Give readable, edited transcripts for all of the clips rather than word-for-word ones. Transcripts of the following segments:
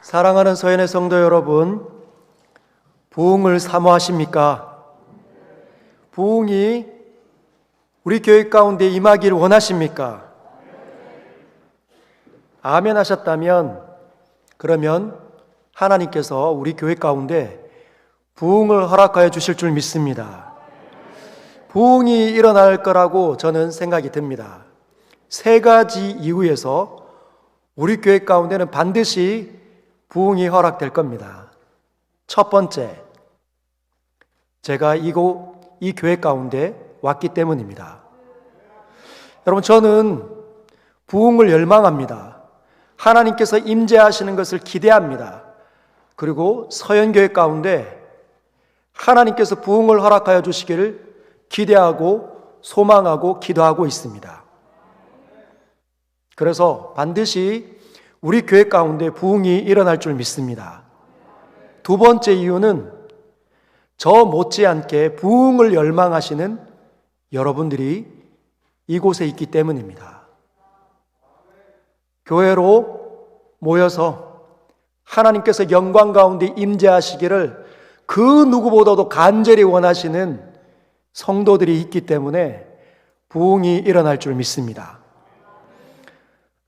사랑하는 서연의 성도 여러분, 부흥을 사모하십니까? 부흥이 우리 교회 가운데 임하기를 원하십니까? 아멘 하셨다면, 그러면 하나님께서 우리 교회 가운데 부흥을 허락하여 주실 줄 믿습니다. 부흥이 일어날 거라고 저는 생각이 듭니다. 세 가지 이유에서 우리 교회 가운데는 반드시 부흥이 허락될 겁니다. 첫 번째, 제가 이 교회 가운데 왔기 때문입니다. 여러분, 저는 부흥을 열망합니다. 하나님께서 임재하시는 것을 기대합니다. 그리고 서연교회 가운데 하나님께서 부흥을 허락하여 주시기를 기대하고 소망하고 기도하고 있습니다. 그래서 반드시 우리 교회 가운데 부흥이 일어날 줄 믿습니다. 두 번째 이유는 저 못지않게 부흥을 열망하시는 여러분들이 이곳에 있기 때문입니다. 교회로 모여서 하나님께서 영광 가운데 임재하시기를 그 누구보다도 간절히 원하시는 성도들이 있기 때문에 부흥이 일어날 줄 믿습니다.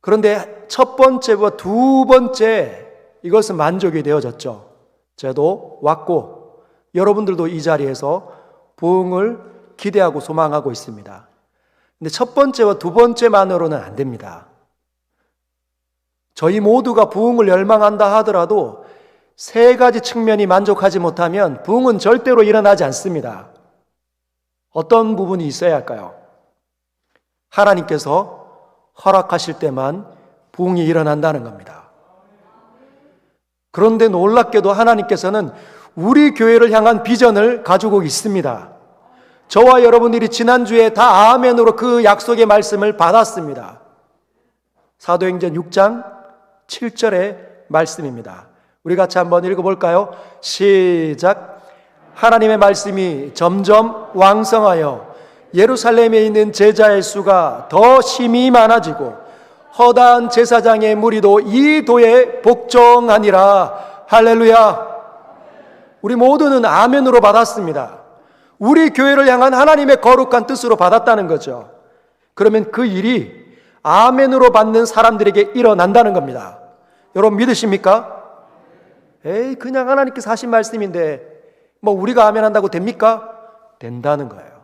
그런데 첫 번째와 두 번째, 이것은 만족이 되어졌죠. 저도 왔고 여러분들도 이 자리에서 부흥을 기대하고 소망하고 있습니다. 근데 첫 번째와 두 번째만으로는 안 됩니다. 저희 모두가 부흥을 열망한다 하더라도 세 가지 측면이 만족하지 못하면 부흥은 절대로 일어나지 않습니다. 어떤 부분이 있어야 할까요? 하나님께서 허락하실 때만 부흥이 일어난다는 겁니다. 그런데 놀랍게도 하나님께서는 우리 교회를 향한 비전을 가지고 있습니다. 저와 여러분들이 지난주에 다 아멘으로 그 약속의 말씀을 받았습니다. 사도행전 6장 7절의 말씀입니다. 우리 같이 한번 읽어볼까요? 시작. 하나님의 말씀이 점점 왕성하여 예루살렘에 있는 제자의 수가 더 심히 많아지고 허다한 제사장의 무리도 이 도에 복종하니라. 할렐루야. 우리 모두는 아멘으로 받았습니다. 우리 교회를 향한 하나님의 거룩한 뜻으로 받았다는 거죠. 그러면 그 일이 아멘으로 받는 사람들에게 일어난다는 겁니다. 여러분 믿으십니까? 에이, 그냥 하나님께서 하신 말씀인데 뭐 우리가 아멘 한다고 됩니까? 된다는 거예요.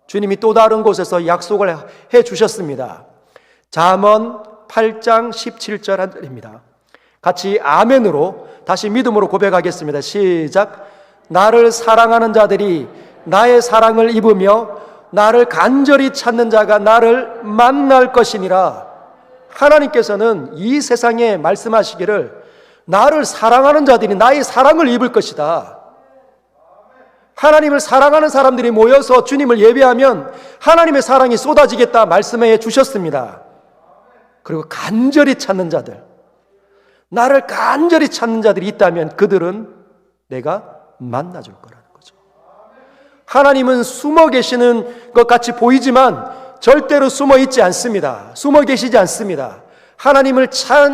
주님이 또 다른 곳에서 약속을 해 주셨습니다. 잠언 8장 17절 한 절입니다. 같이 아멘으로 다시 믿음으로 고백하겠습니다. 시작. 나를 사랑하는 자들이 나의 사랑을 입으며 나를 간절히 찾는 자가 나를 만날 것이니라. 하나님께서는 이 세상에 말씀하시기를 나를 사랑하는 자들이 나의 사랑을 입을 것이다. 하나님을 사랑하는 사람들이 모여서 주님을 예배하면 하나님의 사랑이 쏟아지겠다 말씀해 주셨습니다. 그리고 간절히 찾는 자들, 나를 간절히 찾는 자들이 있다면 그들은 내가 만나줄 거라는 거죠. 하나님은 숨어 계시는 것 같이 보이지만 절대로 숨어 있지 않습니다. 숨어 계시지 않습니다. 하나님을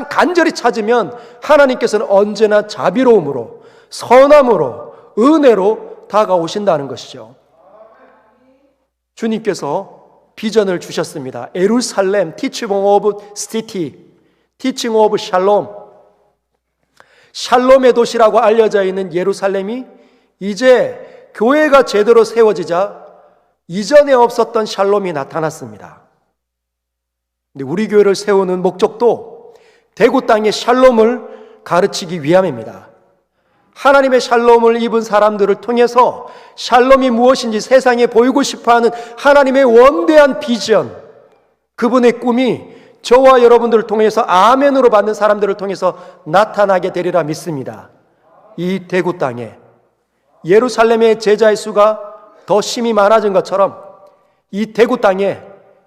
간절히 찾으면 하나님께서는 언제나 자비로움으로, 선함으로, 은혜로 다가오신다는 것이죠. 주님께서 비전을 주셨습니다. 예루살렘, teaching of city, teaching of shalom. 샬롬의 도시라고 알려져 있는 예루살렘이 이제 교회가 제대로 세워지자 이전에 없었던 샬롬이 나타났습니다. 근데 우리 교회를 세우는 목적도 대구 땅의 샬롬을 가르치기 위함입니다. 하나님의 샬롬을 입은 사람들을 통해서 샬롬이 무엇인지 세상에 보이고 싶어하는 하나님의 원대한 비전, 그분의 꿈이 저와 여러분들을 통해서 아멘으로 받는 사람들을 통해서 나타나게 되리라 믿습니다. 이 대구 땅에 예루살렘의 제자의 수가 더 심히 많아진 것처럼 이 대구 땅에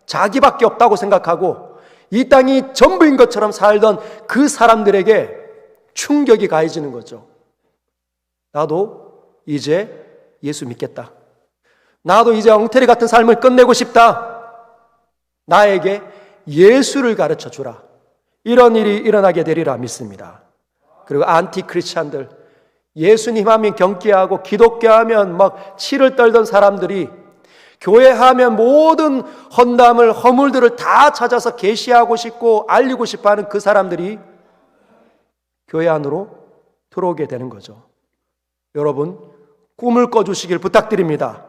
자기밖에 없다고 생각하고 이 땅이 전부인 것처럼 살던 그 사람들에게 충격이 가해지는 거죠. 나도 이제 예수 믿겠다. 나도 이제 엉터리 같은 삶을 끝내고 싶다. 나에게 예수를 가르쳐 주라. 이런 일이 일어나게 되리라 믿습니다. 그리고 안티 크리스찬들, 예수님 하면 경계하고 기독교 하면 막 치를 떨던 사람들이 교회 하면 모든 헌담을 허물들을 다 찾아서 계시하고 싶고 알리고 싶어 하는 그 사람들이 교회 안으로 들어오게 되는 거죠. 여러분, 꿈을 꿔주시길 부탁드립니다.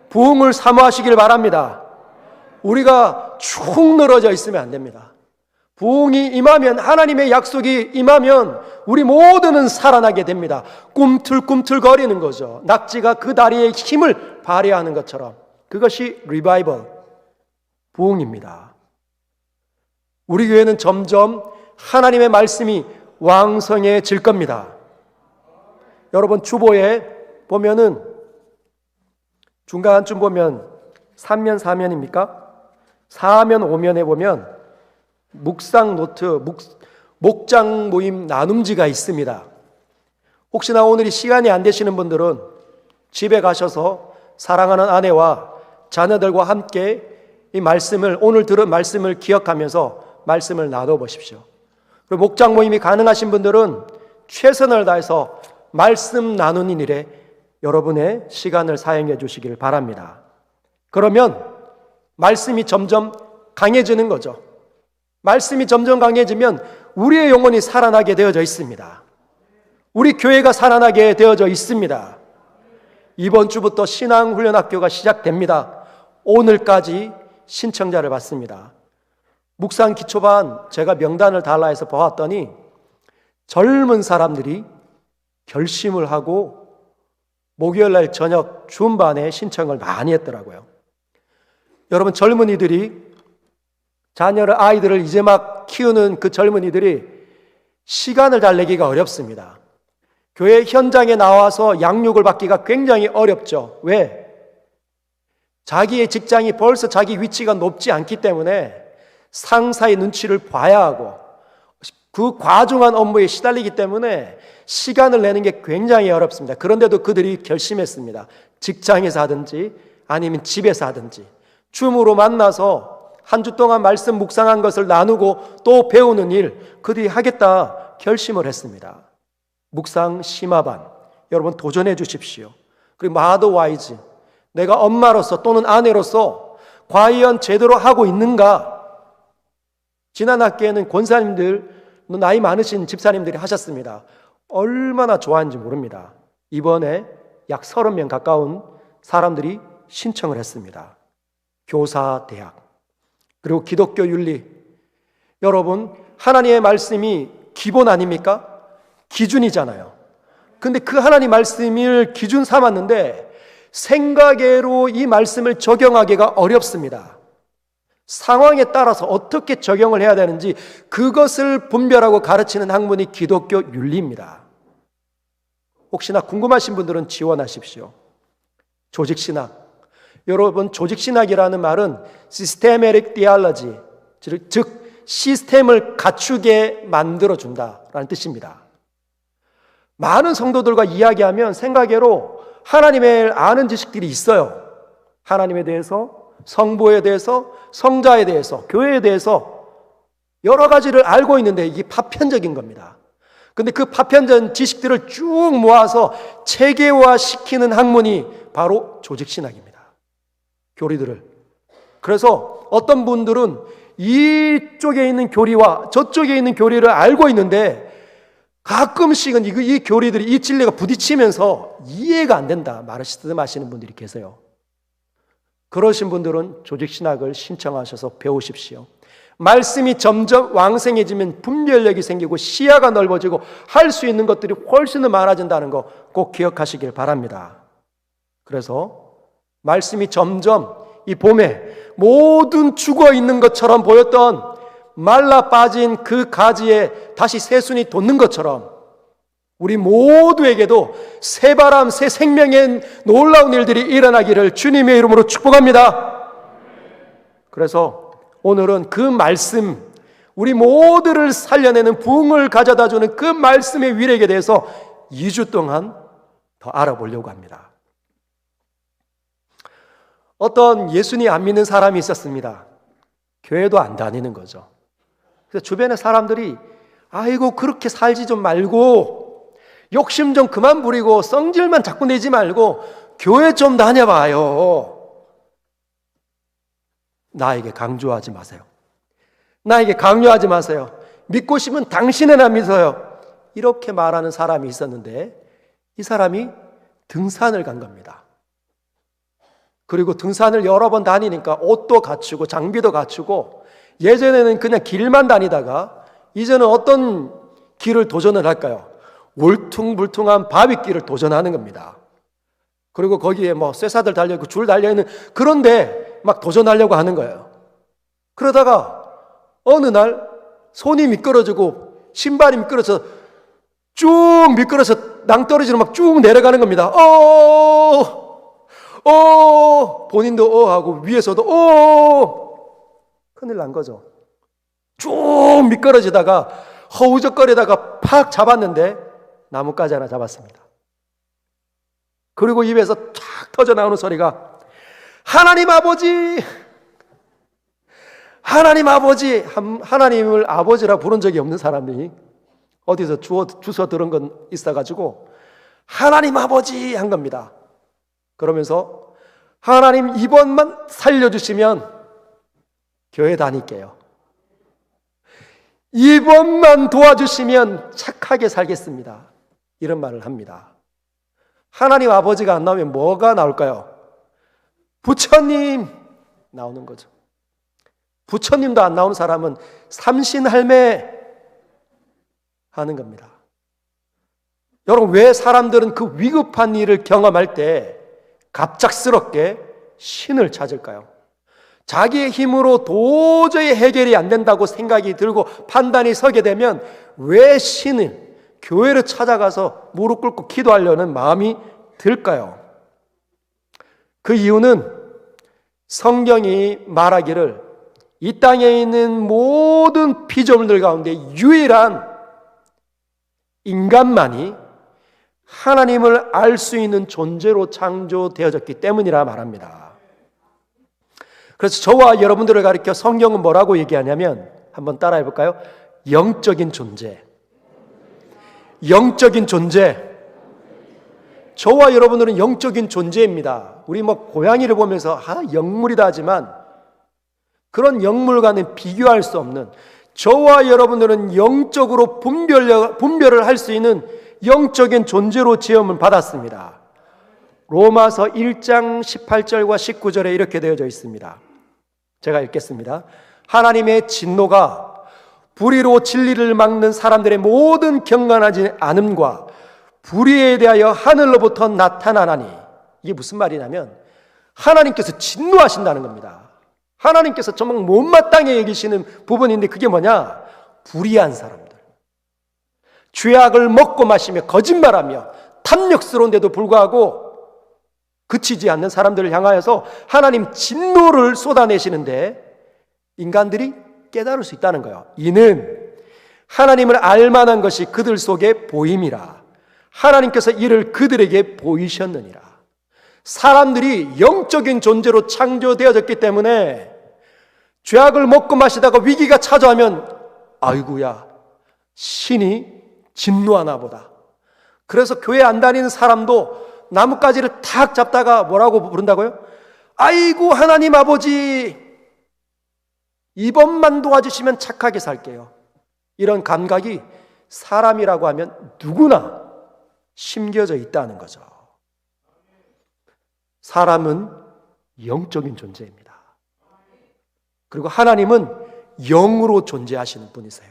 부흥을 사모하시길 바랍니다. 우리가 축 늘어져 있으면 안 됩니다. 부흥이 임하면, 하나님의 약속이 임하면 우리 모두는 살아나게 됩니다. 꿈틀꿈틀거리는 거죠. 낙지가 그 다리에 힘을 발휘하는 것처럼. 그것이 리바이벌, 부흥입니다. 우리 교회는 점점 하나님의 말씀이 왕성해질 겁니다. 여러분, 주보에 보면은 중간쯤 보면 3면 4면입니까? 4면 5면에 보면 묵상 노트, 목장 모임 나눔지가 있습니다. 혹시나 오늘이 시간이 안 되시는 분들은 집에 가셔서 사랑하는 아내와 자녀들과 함께 이 말씀을, 오늘 들은 말씀을 기억하면서 말씀을 나눠 보십시오. 그리고 목장 모임이 가능하신 분들은 최선을 다해서 말씀 나누는 일에 여러분의 시간을 사용해 주시길 바랍니다. 그러면 말씀이 점점 강해지는 거죠. 말씀이 점점 강해지면 우리의 영혼이 살아나게 되어져 있습니다. 우리 교회가 살아나게 되어져 있습니다. 이번 주부터 신앙훈련학교가 시작됩니다. 오늘까지 신청자를 받습니다. 묵상 기초반 제가 명단을 달라 해서 보았더니 젊은 사람들이 결심을 하고 목요일날 저녁 준반에 신청을 많이 했더라고요. 여러분, 젊은이들이 아이들을 이제 막 키우는 그 젊은이들이 시간을 잘 내기가 어렵습니다. 교회 현장에 나와서 양육을 받기가 굉장히 어렵죠. 왜? 자기의 직장이 벌써 자기 위치가 높지 않기 때문에 상사의 눈치를 봐야 하고 그 과중한 업무에 시달리기 때문에 시간을 내는 게 굉장히 어렵습니다. 그런데도 그들이 결심했습니다. 직장에서 하든지 아니면 집에서 하든지 줌으로 만나서 한 주 동안 말씀 묵상한 것을 나누고 또 배우는 일, 그들이 하겠다 결심을 했습니다. 묵상 심화반, 여러분 도전해 주십시오. 그리고 마더와이즈, 내가 엄마로서 또는 아내로서 과연 제대로 하고 있는가? 지난 학기에는 권사님들, 나이 많으신 집사님들이 하셨습니다. 얼마나 좋아하는지 모릅니다. 이번에 약 30명 가까운 사람들이 신청을 했습니다. 교사대학, 그리고 기독교 윤리. 여러분, 하나님의 말씀이 기본 아닙니까? 기준이잖아요. 근데 그 하나님 말씀을 기준 삼았는데 생각외로 이 말씀을 적용하기가 어렵습니다. 상황에 따라서 어떻게 적용을 해야 되는지 그것을 분별하고 가르치는 학문이 기독교 윤리입니다. 혹시나 궁금하신 분들은 지원하십시오. 조직신학. 여러분, 조직신학이라는 말은 Systematic Theology, 즉 시스템을 갖추게 만들어준다라는 뜻입니다. 많은 성도들과 이야기하면 생각외로 하나님을 아는 지식들이 있어요. 하나님에 대해서, 성부에 대해서, 성자에 대해서, 교회에 대해서 여러 가지를 알고 있는데 이게 파편적인 겁니다. 근데 그 파편적인 지식들을 쭉 모아서 체계화시키는 학문이 바로 조직신학입니다. 교리들을. 그래서 어떤 분들은 이쪽에 있는 교리와 저쪽에 있는 교리를 알고 있는데 가끔씩은 이 교리들이, 이 진리가 부딪히면서 이해가 안 된다 말씀하시는 분들이 계세요. 그러신 분들은 조직신학을 신청하셔서 배우십시오. 말씀이 점점 왕성해지면 분별력이 생기고 시야가 넓어지고 할 수 있는 것들이 훨씬 더 많아진다는 거 꼭 기억하시길 바랍니다. 그래서 말씀이 점점 이 봄에 모든 죽어 있는 것처럼 보였던 말라 빠진 그 가지에 다시 새순이 돋는 것처럼 우리 모두에게도 새 바람, 새 생명의 놀라운 일들이 일어나기를 주님의 이름으로 축복합니다. 그래서 오늘은 그 말씀, 우리 모두를 살려내는 부흥을 가져다주는 그 말씀의 위력에 대해서 2주 동안 더 알아보려고 합니다. 어떤 예수님 안 믿는 사람이 있었습니다. 교회도 안 다니는 거죠. 그래서 주변의 사람들이 아이고 그렇게 살지 좀 말고 욕심 좀 그만 부리고 성질만 자꾸 내지 말고 교회 좀 다녀봐요. 나에게 강조하지 마세요. 나에게 강요하지 마세요. 믿고 싶으면 당신이나 믿어요. 이렇게 말하는 사람이 있었는데 이 사람이 등산을 간 겁니다. 그리고 등산을 여러 번 다니니까 옷도 갖추고 장비도 갖추고 예전에는 그냥 길만 다니다가 이제는 어떤 길을 도전을 할까요? 울퉁불퉁한 바위길을 도전하는 겁니다. 그리고 거기에 뭐 쇠사들 달려있고 줄 달려있는 그런데 막 도전하려고 하는 거예요. 그러다가 어느 날 손이 미끄러지고 신발이 미끄러져서 쭉 미끄러서 낭떠러지로 막 쭉 내려가는 겁니다. 본인도 하고 위에서도 큰일 난 거죠. 쭉 미끄러지다가 허우적거리다가 팍 잡았는데 나뭇가지 하나 잡았습니다. 그리고 입에서 쫙 터져 나오는 소리가 하나님 아버지, 하나님 아버지. 하나님을 아버지라 부른 적이 없는 사람이 어디서 주워 들은 건 있어가지고 하나님 아버지 한 겁니다. 그러면서 하나님 이번만 살려주시면 교회 다닐게요. 이번만 도와주시면 착하게 살겠습니다. 이런 말을 합니다. 하나님 아버지가 안 나오면 뭐가 나올까요? 부처님 나오는 거죠. 부처님도 안 나오는 사람은 삼신할매 하는 겁니다. 여러분, 왜 사람들은 그 위급한 일을 경험할 때 갑작스럽게 신을 찾을까요? 자기의 힘으로 도저히 해결이 안 된다고 생각이 들고 판단이 서게 되면 왜 신을, 교회를 찾아가서 무릎 꿇고 기도하려는 마음이 들까요? 그 이유는 성경이 말하기를 이 땅에 있는 모든 피조물들 가운데 유일한 인간만이 하나님을 알 수 있는 존재로 창조되어졌기 때문이라 말합니다. 그래서 저와 여러분들을 가리켜 성경은 뭐라고 얘기하냐면 한번 따라해 볼까요? 영적인 존재. 영적인 존재. 저와 여러분들은 영적인 존재입니다. 우리 고양이를 보면서 영물이다 하지만 그런 영물과는 비교할 수 없는, 저와 여러분들은 영적으로 분별을 할 수 있는 영적인 존재로 지음을 받았습니다. 로마서 1장 18절과 19절에 이렇게 되어져 있습니다. 제가 읽겠습니다. 하나님의 진노가 불의로 진리를 막는 사람들의 모든 경건하지 않음과 불의에 대하여 하늘로부터 나타나나니, 이게 무슨 말이냐면 하나님께서 진노하신다는 겁니다. 하나님께서 정말 못마땅해 여기시는 부분인데 그게 뭐냐? 불의한 사람들, 죄악을 먹고 마시며 거짓말하며 탐욕스러운데도 불구하고 그치지 않는 사람들을 향하여서 하나님 진노를 쏟아내시는데 인간들이 깨달을 수 있다는 거예요. 이는 하나님을 알만한 것이 그들 속에 보임이라. 하나님께서 이를 그들에게 보이셨느니라. 사람들이 영적인 존재로 창조되어졌기 때문에 죄악을 먹고 마시다가 위기가 찾아오면 아이고야, 신이 진노하나 보다. 그래서 교회 안 다니는 사람도 나뭇가지를 탁 잡다가 뭐라고 부른다고요? 아이고 하나님 아버지, 이번만 도와주시면 착하게 살게요. 이런 감각이 사람이라고 하면 누구나 심겨져 있다는 거죠. 사람은 영적인 존재입니다. 그리고 하나님은 영으로 존재하시는 분이세요.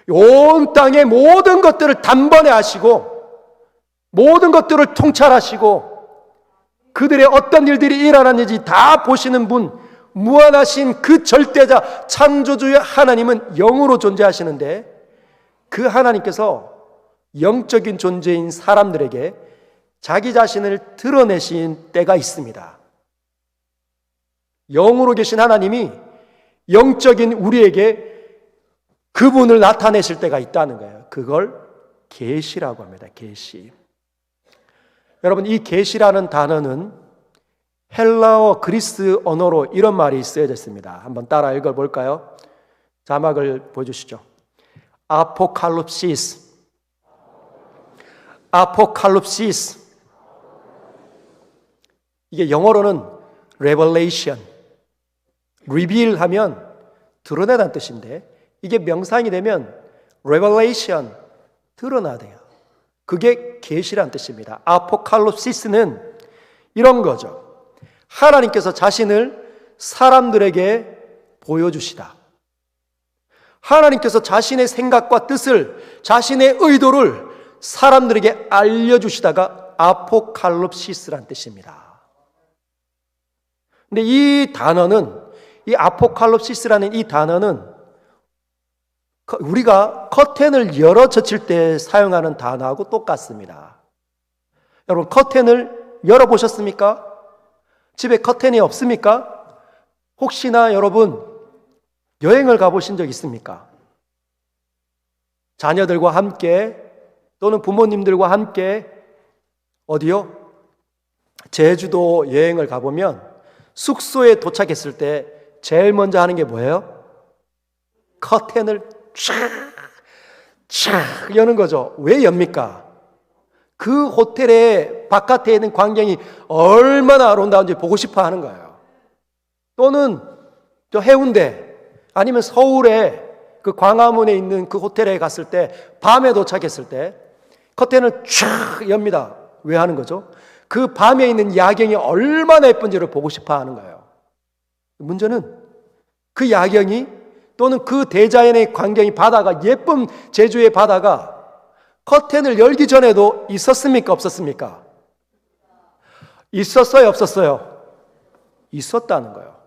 온 땅의 모든 것들을 단번에 하시고 모든 것들을 통찰하시고 그들의 어떤 일들이 일어났는지 다 보시는 분, 무한하신 그 절대자 창조주의 하나님은 영으로 존재하시는데 그 하나님께서 영적인 존재인 사람들에게 자기 자신을 드러내신 때가 있습니다. 영으로 계신 하나님이 영적인 우리에게 그분을 나타내실 때가 있다는 거예요. 그걸 계시라고 합니다. 계시. 여러분, 이 계시라는 단어는 헬라어, 그리스 언어로 이런 말이 쓰여져 있습니다. 한번 따라 읽어볼까요? 자막을 보여주시죠. 아포칼립시스. 아포칼립시스. 이게 영어로는 revelation. reveal 하면 드러내다는 뜻인데 이게 명사형이 되면 revelation, 드러나대요. 그게 계시란 뜻입니다. 아포칼립시스는 이런 거죠. 하나님께서 자신을 사람들에게 보여주시다. 하나님께서 자신의 생각과 뜻을, 자신의 의도를 사람들에게 알려주시다가 아포칼립시스란 뜻입니다. 근데 이 단어는, 이 아포칼립시스라는 이 단어는 우리가 커튼을 열어 젖힐 때 사용하는 단어하고 똑같습니다. 여러분, 커튼을 열어보셨습니까? 집에 커튼이 없습니까? 혹시나 여러분 여행을 가보신 적 있습니까? 자녀들과 함께 또는 부모님들과 함께 어디요? 제주도 여행을 가보면 숙소에 도착했을 때 제일 먼저 하는 게 뭐예요? 커튼을 촥 여는 거죠. 왜 엽니까? 그 호텔의 바깥에 있는 광경이 얼마나 아름다운지 보고 싶어 하는 거예요. 또는 저 해운대 아니면 서울에 그 광화문에 있는 그 호텔에 갔을 때 밤에 도착했을 때 커튼을 촥 엽니다. 왜 하는 거죠? 그 밤에 있는 야경이 얼마나 예쁜지를 보고 싶어 하는 거예요. 문제는 그 야경이 또는 그 대자연의 광경이 바다가 예쁜 제주의 바다가 커튼을 열기 전에도 있었습니까? 없었습니까? 있었어요? 없었어요? 있었다는 거예요.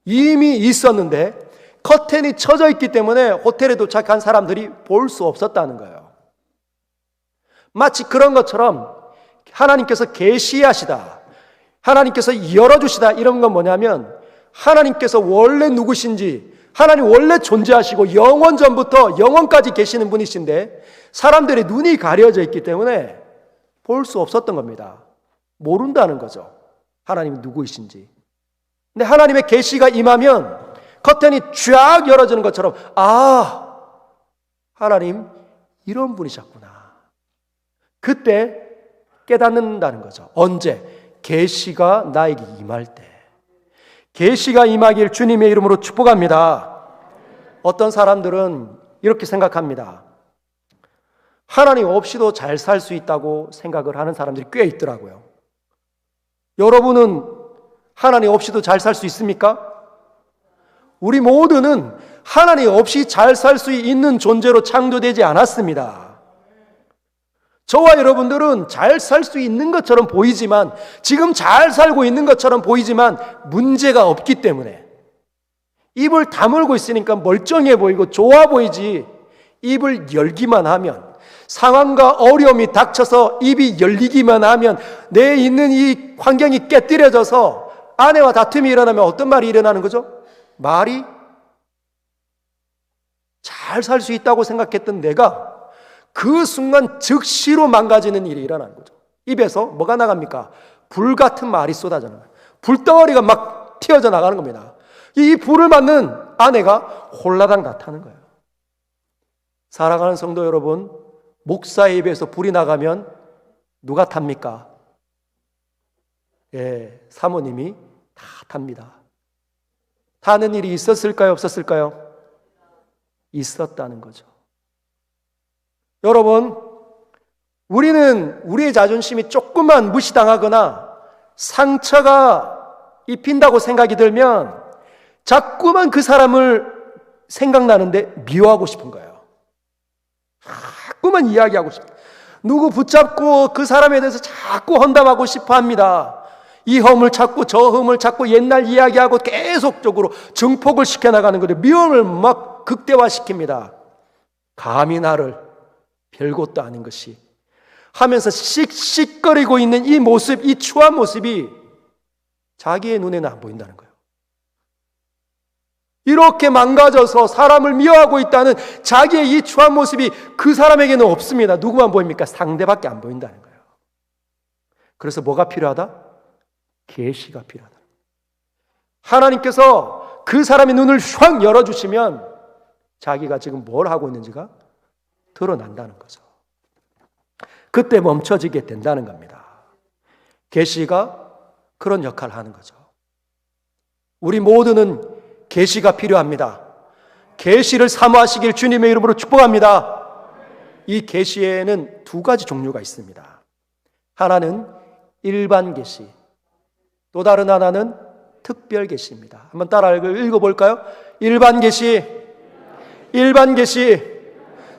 이미 있었는데 커튼이 쳐져 있기 때문에 호텔에 도착한 사람들이 볼 수 없었다는 거예요. 마치 그런 것처럼 하나님께서 계시하시다, 하나님께서 열어주시다, 이런 건 뭐냐면 하나님께서 원래 누구신지, 하나님 원래 존재하시고 영원 전부터 영원까지 계시는 분이신데 사람들의 눈이 가려져 있기 때문에 볼 수 없었던 겁니다. 모른다는 거죠. 하나님이 누구이신지. 근데 하나님의 계시가 임하면 커튼이 쫙 열어지는 것처럼, 아, 하나님 이런 분이셨구나. 그때 깨닫는다는 거죠. 언제? 계시가 나에게 임할 때. 계시가 임하길 주님의 이름으로 축복합니다. 어떤 사람들은 이렇게 생각합니다. 하나님 없이도 잘 살 수 있다고 생각을 하는 사람들이 꽤 있더라고요. 여러분은 하나님 없이도 잘 살 수 있습니까? 우리 모두는 하나님 없이 잘 살 수 있는 존재로 창조되지 않았습니다. 저와 여러분들은 잘 살 수 있는 것처럼 보이지만, 지금 잘 살고 있는 것처럼 보이지만 문제가 없기 때문에 입을 다물고 있으니까 멀쩡해 보이고 좋아 보이지, 입을 열기만 하면, 상황과 어려움이 닥쳐서 입이 열리기만 하면, 내 있는 이 환경이 깨뜨려져서 아내와 다툼이 일어나면 어떤 말이 일어나는 거죠? 말이 잘 살 수 있다고 생각했던 내가 그 순간 즉시로 망가지는 일이 일어나는 거죠. 입에서 뭐가 나갑니까? 불 같은 말이 쏟아져 나가요. 불덩어리가 막 튀어져 나가는 겁니다. 이 불을 맞는 아내가 홀라당 다 타는 거예요. 사랑하는 성도 여러분, 목사의 입에서 불이 나가면 누가 탑니까? 예, 사모님이 다 탑니다. 타는 일이 있었을까요? 없었을까요? 있었다는 거죠. 여러분, 우리는 우리의 자존심이 조금만 무시당하거나 상처가 입힌다고 생각이 들면 자꾸만 그 사람을 생각나는데 미워하고 싶은 거예요. 자꾸만 이야기하고 싶어요. 누구 붙잡고 그 사람에 대해서 자꾸 헌담하고 싶어 합니다. 이 험을 찾고 저 험을 찾고 옛날 이야기하고 계속적으로 증폭을 시켜나가는 거예요. 미움을 막 극대화시킵니다. 감히 나를 별것도 아닌 것이 하면서 씩씩거리고 있는 이 모습, 이 추한 모습이 자기의 눈에는 안 보인다는 거예요. 이렇게 망가져서 사람을 미워하고 있다는 자기의 이 추한 모습이 그 사람에게는 없습니다. 누구만 보입니까? 상대밖에 안 보인다는 거예요. 그래서 뭐가 필요하다? 계시가 필요하다. 하나님께서 그 사람의 눈을 휙 열어주시면 자기가 지금 뭘 하고 있는지가 드러난다는 거죠. 그때 멈춰지게 된다는 겁니다. 계시가 그런 역할을 하는 거죠. 우리 모두는 계시가 필요합니다. 계시를 사모하시길 주님의 이름으로 축복합니다. 이 계시에는 두 가지 종류가 있습니다. 하나는 일반 계시, 또 다른 하나는 특별 계시입니다. 한번 따라 읽어볼까요? 일반 계시, 일반 계시,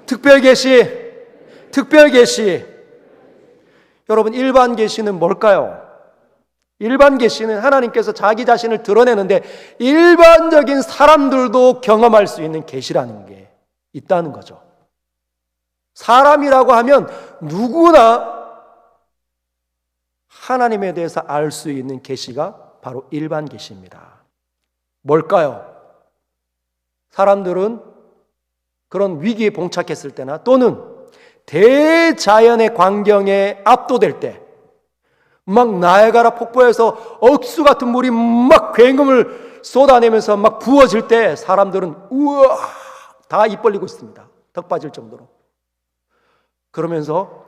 특별 계시, 특별 계시. 여러분, 일반 계시는 뭘까요? 일반 계시는 하나님께서 자기 자신을 드러내는데 일반적인 사람들도 경험할 수 있는 계시라는 게 있다는 거죠. 사람이라고 하면 누구나 하나님에 대해서 알 수 있는 계시가 바로 일반 계시입니다. 뭘까요? 사람들은 그런 위기에 봉착했을 때나 또는 대자연의 광경에 압도될 때, 막 나야가라 폭포에서 억수 같은 물이 막 굉음을 쏟아내면서 막 부어질 때 사람들은 우와 다 입 벌리고 있습니다. 턱 빠질 정도로. 그러면서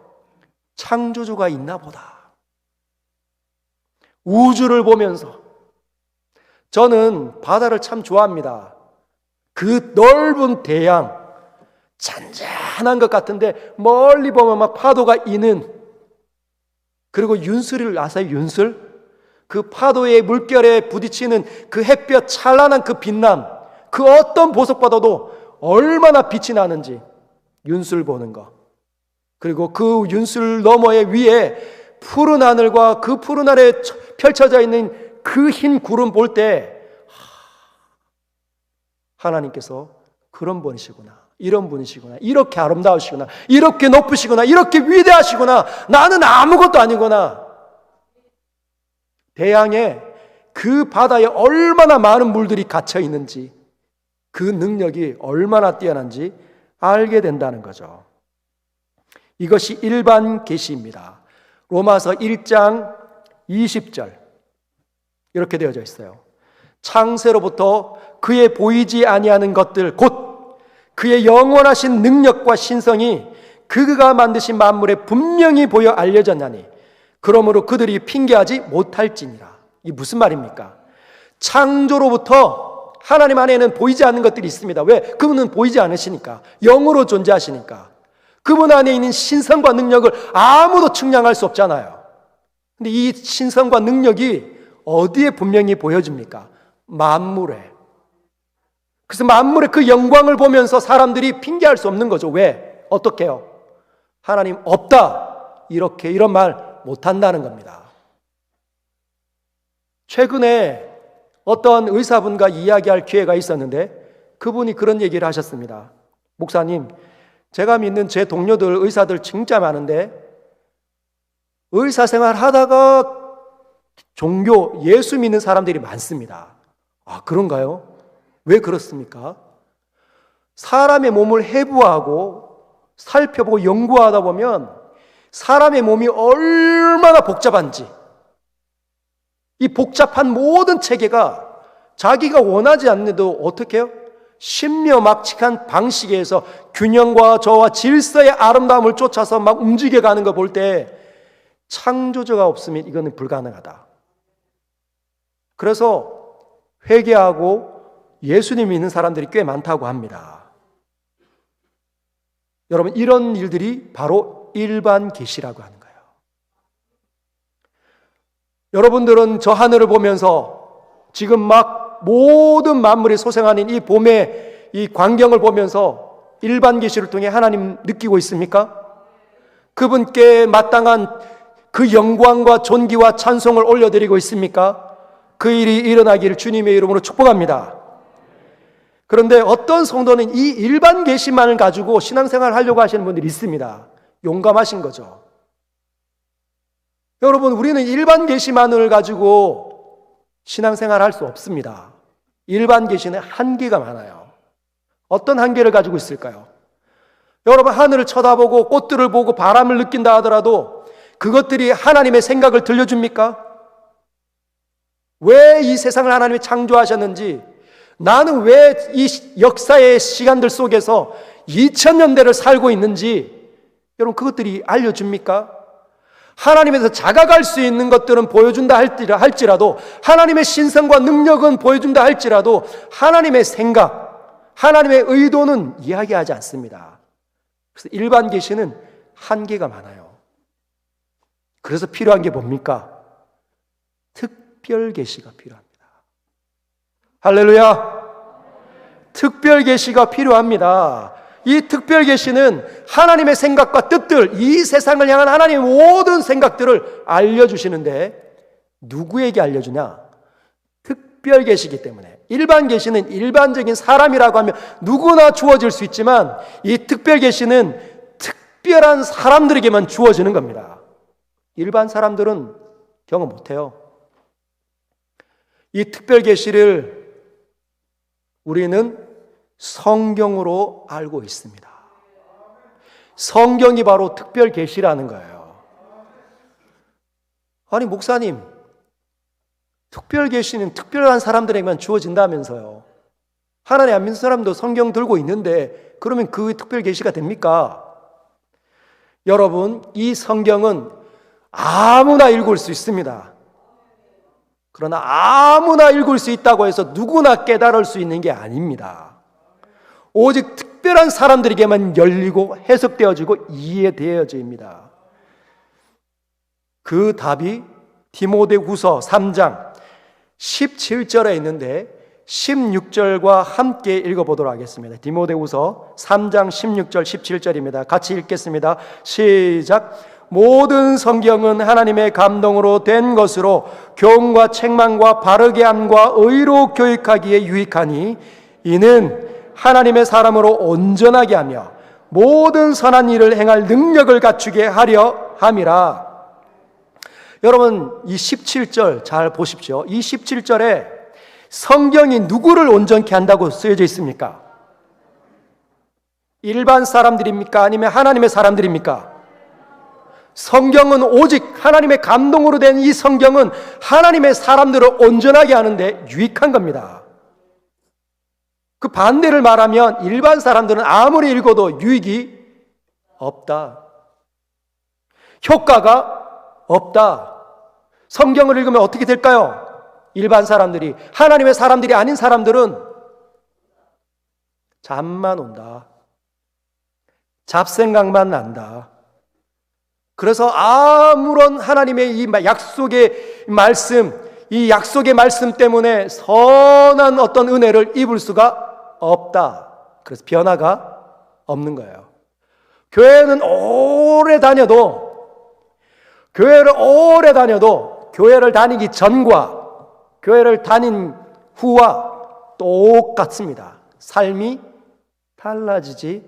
창조주가 있나 보다. 우주를 보면서, 저는 바다를 참 좋아합니다. 그 넓은 대양, 잔잔한 것 같은데 멀리 보면 막 파도가 이는, 그리고 윤슬을 아세요? 윤슬? 그 파도의 물결에 부딪히는 그 햇볕 찬란한 그 빛남, 그 어떤 보석바다도 얼마나 빛이 나는지 윤슬 보는 거. 그리고 그 윤슬 너머에 위에 푸른 하늘과 그 푸른 하늘에 펼쳐져 있는 그 흰 구름 볼 때 하나님께서 그런 분이시구나, 이런 분이시구나, 이렇게 아름다우시구나, 이렇게 높으시구나, 이렇게 위대하시구나, 나는 아무것도 아니구나. 대양에 그 바다에 얼마나 많은 물들이 갇혀 있는지, 그 능력이 얼마나 뛰어난지 알게 된다는 거죠. 이것이 일반 계시입니다. 로마서 1장 20절 이렇게 되어져 있어요. 창세로부터 그의 보이지 아니하는 것들 곧 그의 영원하신 능력과 신성이 그가 만드신 만물에 분명히 보여 알려졌나니 그러므로 그들이 핑계하지 못할지니라. 이게 무슨 말입니까? 창조로부터 하나님 안에는 보이지 않는 것들이 있습니다. 왜? 그분은 보이지 않으시니까, 영으로 존재하시니까. 그분 안에 있는 신성과 능력을 아무도 측량할 수 없잖아요. 근데 이 신성과 능력이 어디에 분명히 보여집니까? 만물에. 그래서 만물의 그 영광을 보면서 사람들이 핑계할 수 없는 거죠. 왜? 어떻게 해요? 하나님 없다, 이렇게 이런 말 못한다는 겁니다. 최근에 어떤 의사분과 이야기할 기회가 있었는데 그분이 그런 얘기를 하셨습니다. 목사님, 제가 믿는 제 동료들, 의사들 진짜 많은데 의사생활 하다가 종교, 예수 믿는 사람들이 많습니다. 아, 그런가요? 왜 그렇습니까? 사람의 몸을 해부하고 살펴보고 연구하다 보면 사람의 몸이 얼마나 복잡한지, 이 복잡한 모든 체계가 자기가 원하지 않는데도 어떻게 해요? 신묘막측한 방식에서 균형과 저와 질서의 아름다움을 쫓아서 막 움직여가는 거 볼 때 창조주가 없으면 이거는 불가능하다. 그래서 회개하고 예수님 믿는 사람들이 꽤 많다고 합니다. 여러분, 이런 일들이 바로 일반 계시라고 하는 거예요. 여러분들은 저 하늘을 보면서 지금 막 모든 만물이 소생하는 이 봄의 이 광경을 보면서 일반 계시를 통해 하나님 느끼고 있습니까? 그분께 마땅한 그 영광과 존귀와 찬송을 올려드리고 있습니까? 그 일이 일어나기를 주님의 이름으로 축복합니다. 그런데 어떤 성도는 이 일반 계시만을 가지고 신앙생활을 하려고 하시는 분들이 있습니다. 용감하신 거죠. 여러분, 우리는 일반 계시만을 가지고 신앙생활을 할 수 없습니다. 일반 계시는 한계가 많아요. 어떤 한계를 가지고 있을까요? 여러분, 하늘을 쳐다보고 꽃들을 보고 바람을 느낀다 하더라도 그것들이 하나님의 생각을 들려줍니까? 왜 이 세상을 하나님이 창조하셨는지, 나는 왜 이 역사의 시간들 속에서 2000년대를 살고 있는지 여러분 그것들이 알려줍니까? 하나님에서 자각할 수 있는 것들은 보여준다 할지라도, 하나님의 신성과 능력은 보여준다 할지라도 하나님의 생각, 하나님의 의도는 이야기하지 않습니다. 그래서 일반 계시는 한계가 많아요. 그래서 필요한 게 뭡니까? 특별 계시가 필요합니다. 할렐루야! 특별 계시가 필요합니다. 이 특별 계시는 하나님의 생각과 뜻들, 이 세상을 향한 하나님의 모든 생각들을 알려주시는데 누구에게 알려주냐? 특별 계시이기 때문에. 일반 계시는 일반적인 사람이라고 하면 누구나 주어질 수 있지만 이 특별 계시는 특별한 사람들에게만 주어지는 겁니다. 일반 사람들은 경험 못해요. 이 특별 계시를 우리는 성경으로 알고 있습니다. 성경이 바로 특별 계시라는 거예요. 아니 목사님, 특별 계시는 특별한 사람들에게만 주어진다면서요. 하나님 안 믿는 사람도 성경 들고 있는데 그러면 그 특별 계시가 됩니까? 여러분, 이 성경은 아무나 읽을 수 있습니다. 그러나 아무나 읽을 수 있다고 해서 누구나 깨달을 수 있는 게 아닙니다. 오직 특별한 사람들에게만 열리고 해석되어지고 이해되어집니다. 그 답이 디모데후서 3장 17절에 있는데 16절과 함께 읽어보도록 하겠습니다. 디모데후서 3장 16절 17절입니다. 같이 읽겠습니다. 시작. 모든 성경은 하나님의 감동으로 된 것으로 교훈과 책망과 바르게 함과 의로 교육하기에 유익하니 이는 하나님의 사람으로 온전하게 하며 모든 선한 일을 행할 능력을 갖추게 하려 함이라. 여러분 이 17절 잘 보십시오. 이 17절에 성경이 누구를 온전케 한다고 쓰여져 있습니까? 일반 사람들입니까? 아니면 하나님의 사람들입니까? 성경은 오직 하나님의 감동으로 된 이 성경은 하나님의 사람들을 온전하게 하는데 유익한 겁니다. 그 반대를 말하면 일반 사람들은 아무리 읽어도 유익이 없다. 효과가 없다. 성경을 읽으면 어떻게 될까요? 일반 사람들이, 하나님의 사람들이 아닌 사람들은 잠만 온다. 잡생각만 난다. 그래서 아무런 하나님의 이 약속의 말씀, 이 약속의 말씀 때문에 선한 어떤 은혜를 입을 수가 없다. 그래서 변화가 없는 거예요. 교회는 오래 다녀도, 교회를 다니기 전과 교회를 다닌 후와 똑같습니다. 삶이 달라지지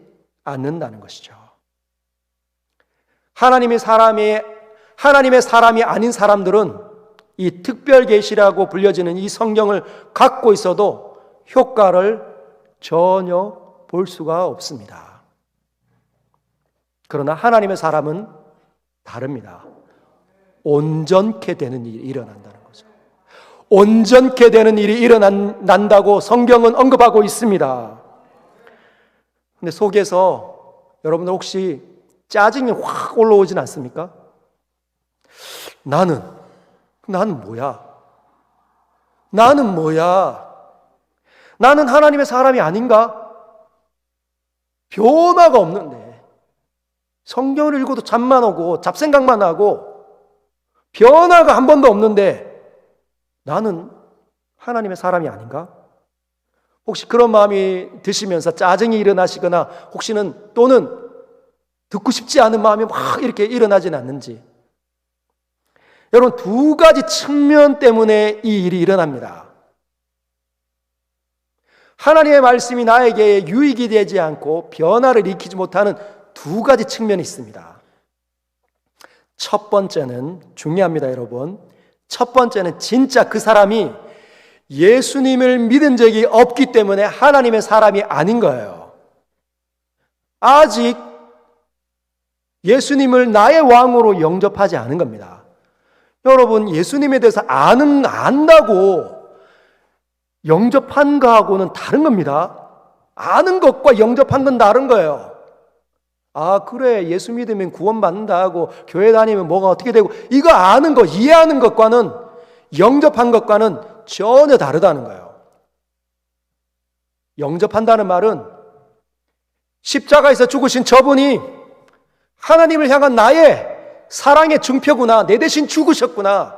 않는다는 것이죠. 하나님의 사람이 아닌 사람들은 이 특별 계시라고 불려지는 이 성경을 갖고 있어도 효과를 전혀 볼 수가 없습니다. 그러나 하나님의 사람은 다릅니다. 온전케 되는 일이 일어난다는 거죠. 온전케 되는 일이 일어난다고 성경은 언급하고 있습니다. 근데 속에서 여러분들 혹시 짜증이 확 올라오진 않습니까? 나는 뭐야? 나는 하나님의 사람이 아닌가? 변화가 없는데 성경을 읽어도 잠만 오고 잡생각만 하고 변화가 한 번도 없는데 나는 하나님의 사람이 아닌가? 혹시 그런 마음이 드시면서 짜증이 일어나시거나 또는 듣고 싶지 않은 마음이 막 이렇게 일어나진 않는지. 여러분, 두 가지 측면 때문에 이 일이 일어납니다. 하나님의 말씀이 나에게 유익이 되지 않고 변화를 일으키지 못하는 두 가지 측면이 있습니다. 첫 번째는 중요합니다, 여러분. 첫 번째는 진짜 그 사람이 예수님을 믿은 적이 없기 때문에 하나님의 사람이 아닌 거예요. 아직 예수님을 나의 왕으로 영접하지 않은 겁니다. 여러분, 예수님에 대해서 안다고 영접한 거하고는 다른 겁니다. 아는 것과 영접한 건 다른 거예요. 아, 그래, 예수 믿으면 구원받는다 하고 교회 다니면 뭐가 어떻게 되고, 이거 아는 거, 이해하는 것과는, 영접한 것과는 전혀 다르다는 거예요. 영접한다는 말은 십자가에서 죽으신 저분이 하나님을 향한 나의 사랑의 증표구나, 내 대신 죽으셨구나,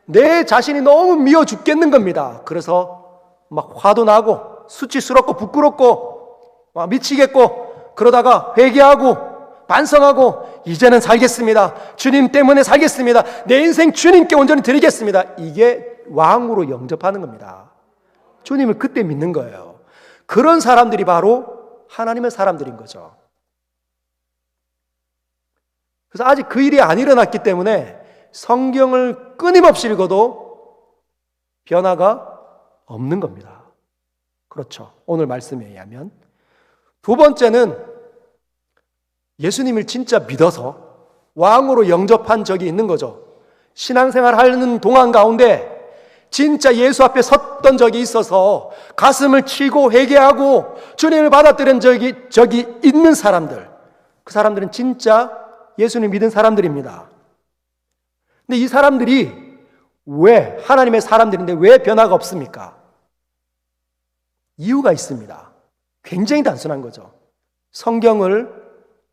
내 자신이 너무 미워 죽겠는 겁니다. 그래서 막 화도 나고 수치스럽고 부끄럽고 막 미치겠고, 그러다가 회개하고 반성하고 이제는 살겠습니다, 주님 때문에 살겠습니다, 내 인생 주님께 온전히 드리겠습니다, 이게 왕으로 영접하는 겁니다. 주님을 그때 믿는 거예요. 그런 사람들이 바로 하나님의 사람들인 거죠. 그래서 아직 그 일이 안 일어났기 때문에 성경을 끊임없이 읽어도 변화가 없는 겁니다. 그렇죠. 오늘 말씀에 의하면. 두 번째는 예수님을 진짜 믿어서 왕으로 영접한 적이 있는 거죠. 신앙생활 하는 동안 가운데 진짜 예수 앞에 섰던 적이 있어서 가슴을 치고 회개하고 주님을 받아들인 적이 있는 사람들, 그 사람들은 진짜 예수님 믿은 사람들입니다. 근데 이 사람들이 왜, 하나님의 사람들인데 왜 변화가 없습니까? 이유가 있습니다. 굉장히 단순한 거죠. 성경을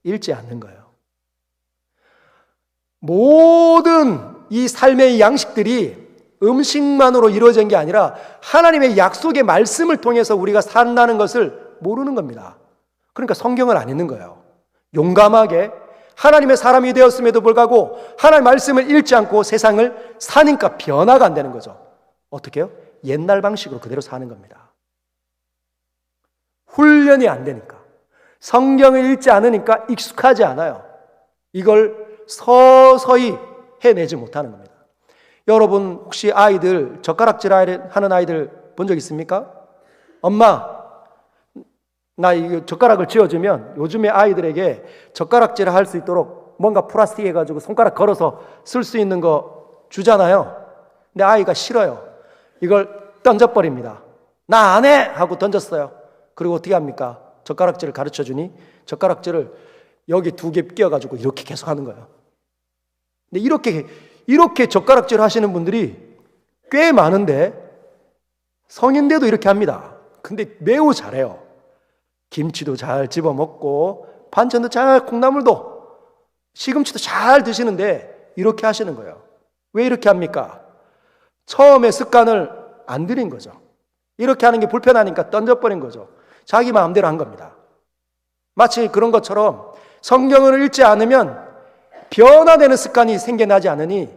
읽지 않는 거예요. 모든 이 삶의 양식들이 음식만으로 이루어진 게 아니라 하나님의 약속의 말씀을 통해서 우리가 산다는 것을 모르는 겁니다. 그러니까 성경을 안 읽는 거예요. 용감하게 하나님의 사람이 되었음에도 불구하고 하나님의 말씀을 읽지 않고 세상을 사니까 변화가 안 되는 거죠. 어떻게 해요? 옛날 방식으로 그대로 사는 겁니다. 훈련이 안 되니까, 성경을 읽지 않으니까 익숙하지 않아요. 이걸 서서히 해내지 못하는 겁니다. 여러분 혹시 아이들, 젓가락질 하는 아이들 본 적 있습니까? 엄마, 나 이 젓가락을 쥐어주면 요즘에 아이들에게 젓가락질을 할 수 있도록 뭔가 플라스틱 해가지고 손가락 걸어서 쓸 수 있는 거 주잖아요. 근데 아이가 싫어요. 이걸 던져버립니다. 나 안 해! 하고 던졌어요. 그리고 어떻게 합니까? 젓가락질을 가르쳐 주니 젓가락질을 여기 2개 끼워가지고 이렇게 계속 하는 거예요. 근데 이렇게 젓가락질 하시는 분들이 꽤 많은데, 성인대도 이렇게 합니다. 근데 매우 잘해요. 김치도 잘 집어먹고 반찬도 잘, 콩나물도, 시금치도 잘 드시는데 이렇게 하시는 거예요. 왜 이렇게 합니까? 처음에 습관을 안 들인 거죠. 이렇게 하는 게 불편하니까 던져버린 거죠. 자기 마음대로 한 겁니다. 마치 그런 것처럼 성경을 읽지 않으면 변화되는 습관이 생겨나지 않으니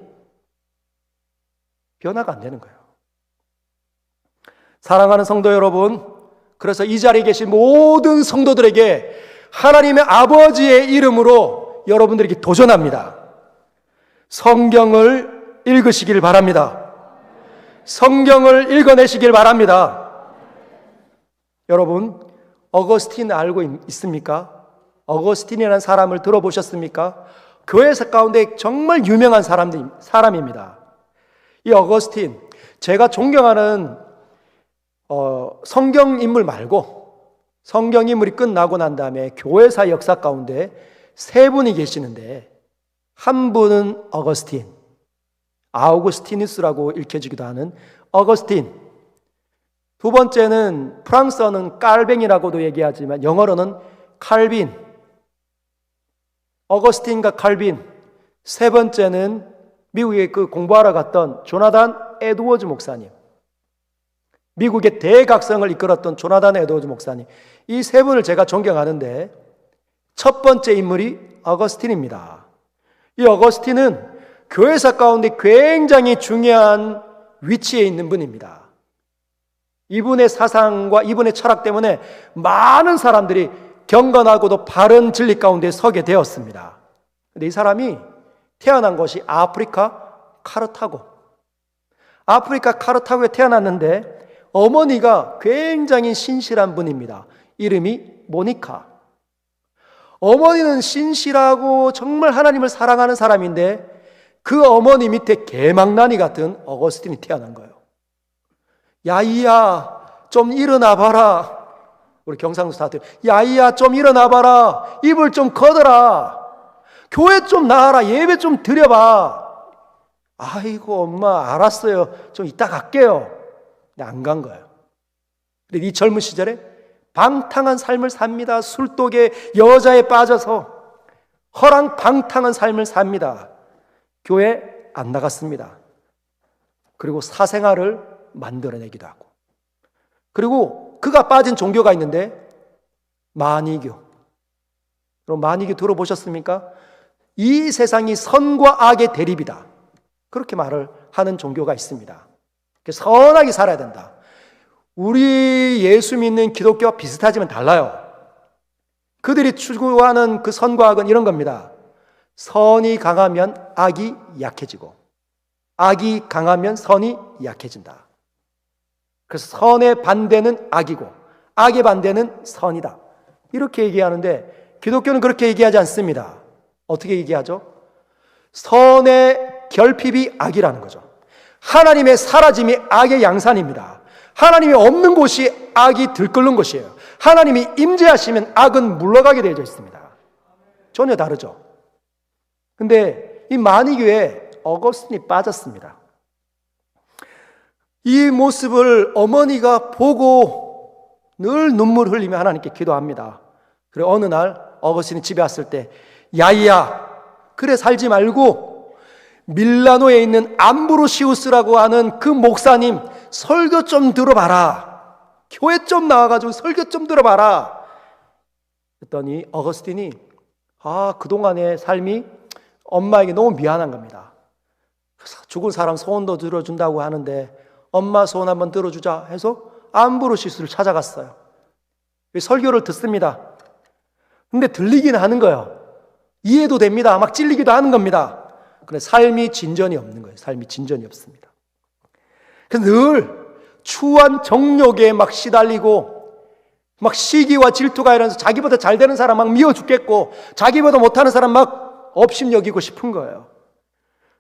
변화가 안 되는 거예요. 사랑하는 성도 여러분, 그래서 이 자리에 계신 모든 성도들에게 하나님의 아버지의 이름으로 여러분들에게 도전합니다. 성경을 읽으시길 바랍니다. 성경을 읽어내시길 바랍니다. 여러분, 어거스틴 알고 있습니까? 어거스틴이라는 사람을 들어보셨습니까? 교회 가운데 정말 유명한 사람입니다. 이 어거스틴, 제가 존경하는 성경 인물 말고, 성경 인물이 끝나고 난 다음에 교회사 역사 가운데 3분이 계시는데, 한 분은 어거스틴, 아우구스티누스라고 읽혀지기도 하는 어거스틴, 두 번째는 프랑스어는 깔뱅이라고도 얘기하지만 영어로는 칼빈, 어거스틴과 칼빈, 세 번째는 미국에 공부하러 갔던 조나단 에드워즈 목사님, 미국의 대각성을 이끌었던 조나단 에드워즈 목사님, 이 3분을 제가 존경하는데 첫 번째 인물이 어거스틴입니다. 이 어거스틴은 교회사 가운데 굉장히 중요한 위치에 있는 분입니다. 이분의 사상과 이분의 철학 때문에 많은 사람들이 경건하고도 바른 진리 가운데 서게 되었습니다. 근데 이 사람이 태어난 곳이 아프리카 카르타고, 아프리카 카르타고에 태어났는데 어머니가 굉장히 신실한 분입니다. 이름이 모니카. 어머니는 신실하고 정말 하나님을 사랑하는 사람인데 그 어머니 밑에 개망나니 같은 어거스틴이 태어난 거예요. 야이야 좀 일어나 봐라. 우리 경상도 사람들 야이야 좀 일어나 봐라. 입을 좀 거더라. 교회 좀 나와라. 예배 좀 드려봐. 아이고 엄마 알았어요. 좀 이따 갈게요. 근데 안 간 거예요. 근데 이 젊은 시절에 방탕한 삶을 삽니다. 술독에 여자에 빠져서 허랑방탕한 삶을 삽니다. 교회 안 나갔습니다. 그리고 사생활을 만들어내기도 하고. 그리고 그가 빠진 종교가 있는데 마니교. 그럼 마니교 들어보셨습니까? 이 세상이 선과 악의 대립이다. 그렇게 말을 하는 종교가 있습니다. 선하게 살아야 된다. 우리 예수 믿는 기독교와 비슷하지만 달라요. 그들이 추구하는 그 선과 악은 이런 겁니다. 선이 강하면 악이 약해지고 악이 강하면 선이 약해진다. 그래서 선의 반대는 악이고 악의 반대는 선이다. 이렇게 얘기하는데 기독교는 그렇게 얘기하지 않습니다. 어떻게 얘기하죠? 선의 결핍이 악이라는 거죠. 하나님의 사라짐이 악의 양산입니다. 하나님이 없는 곳이 악이 들끓는 곳이에요. 하나님이 임재하시면 악은 물러가게 되어 있습니다. 전혀 다르죠. 근데 이 마니교에 어거스틴이 빠졌습니다. 이 모습을 어머니가 보고 늘 눈물 흘리며 하나님께 기도합니다. 그리고 어느 날 어거스틴이 집에 왔을 때 야이야 그래 살지 말고 밀라노에 있는 암브로시우스라고 하는 그 목사님 설교 좀 들어봐라. 교회 좀 나와가지고 설교 좀 들어봐라. 그랬더니 어거스틴이 그동안의 삶이 엄마에게 너무 미안한 겁니다. 그래서 죽은 사람 소원도 들어준다고 하는데 엄마 소원 한번 들어주자 해서 암브로시우스를 찾아갔어요. 설교를 듣습니다. 근데 들리긴 하는 거예요. 이해도 됩니다. 막 찔리기도 하는 겁니다. 그런데 삶이 진전이 없는 거예요. 삶이 진전이 없습니다. 그래서 늘 추한 정욕에 막 시달리고 막 시기와 질투가 일어나서 자기보다 잘 되는 사람 막 미워 죽겠고 자기보다 못하는 사람 막 업심여기고 싶은 거예요.